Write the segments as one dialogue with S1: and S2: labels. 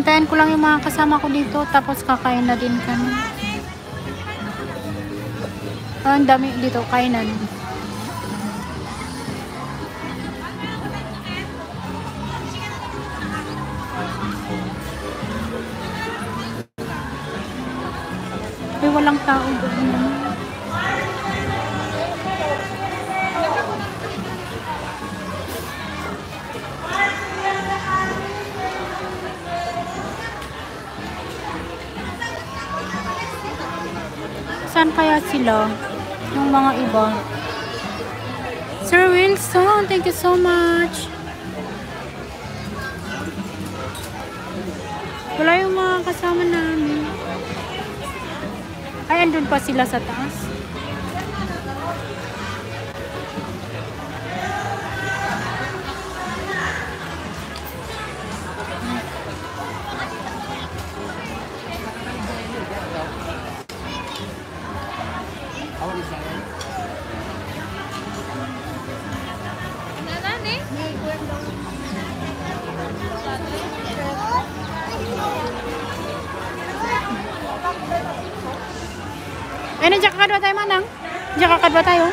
S1: Hintayin ko lang yung mga kasama ko dito, tapos kakain na din kami. Ang dami dito, kainan. Ay, walang tao doon. Saan kaya sila? Yung mga iba. Sir Wilson, thank you so much. Wala yung mga kasama namin. Ay, andun pa sila sa taas. Ay, nandiyan kakadwa tayo, Manang. Nandiyan kakadwa tayo.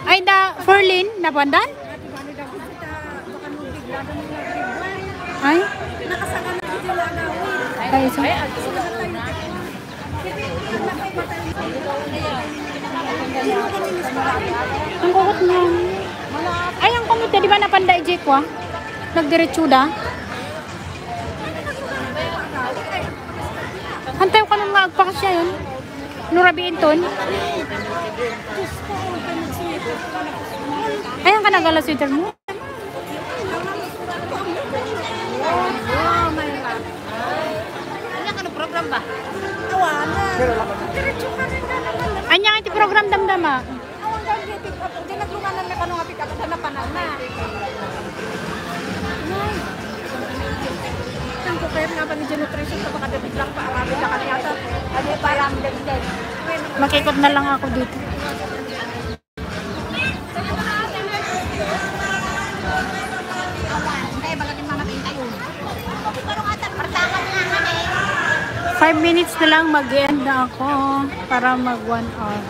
S1: Ay, da, Ferlin, napandan? Ay? Ay, so. Ang kukot na. Ay, ang kumita, di ba napanda i-jek wa? Nagdiretsuda? Hantay ko nung maagpakas siya yun. Nurabiin ton. Ayan ka nagala sweater mo. Ayan ka nung program ba? Awana. Ayan iti program damdama. Awang gagawin pick up. Di naglunganan na ka nung pick up sa napanan na. Kaya nga ba ni Genutrition sa baka dapat lang paarami ka kanya ata. Ano yung parang dagdag. Makikot na lang ako dito. Kaya bagat yung mga pinta yun. 5 minutes na lang mag-end na ako para mag 1 hour.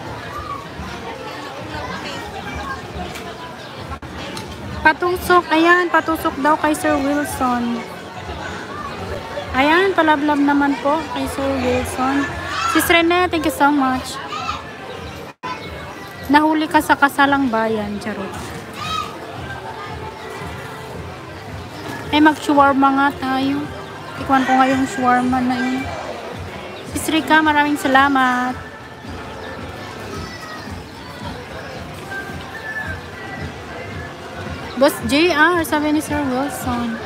S1: Patusok. Ayan, patusok daw kay Sir Wilson. Ayan, palablab naman po kay Sir Wilson. Sis Rene, thank you so much. Nahuli ka sa kasalang bayan, charot. Ay, mag-shawarma nga tayo. Tikwan ko nga yung shawarma na yun. Sis Rika, maraming salamat. Boss JR, sabi ni Sir Wilson.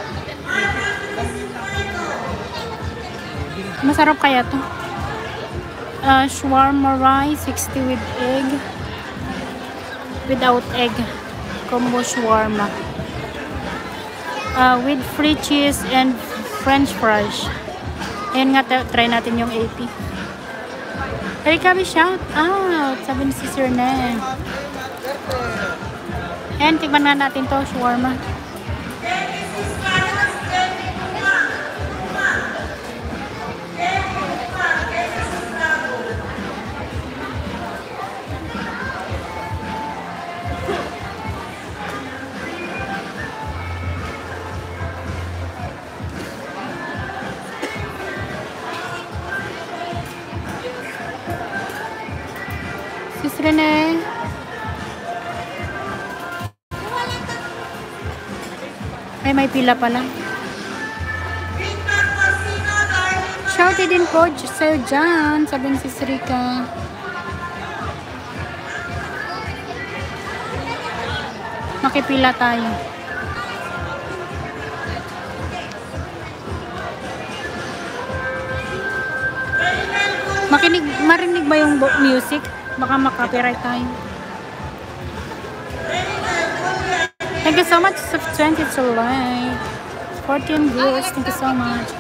S1: Masarap kaya to? Shawarma rice, 60 with egg. Without egg. Combo shawarma. With free cheese and french fries. Ayan nga, try natin yung 80. Erika, shout out! Sabi ni Sister Nen. Ayan, tignan na natin to, shawarma. Sis Rene. Ay, may pila pala. Shouty din po, Sir John. Sabi ni Sis Rika. Makipila tayo. Marinig ba yung music? Baka makapiright tayo. Thank you so much. 20 to like. 14 viewers. Thank you so much.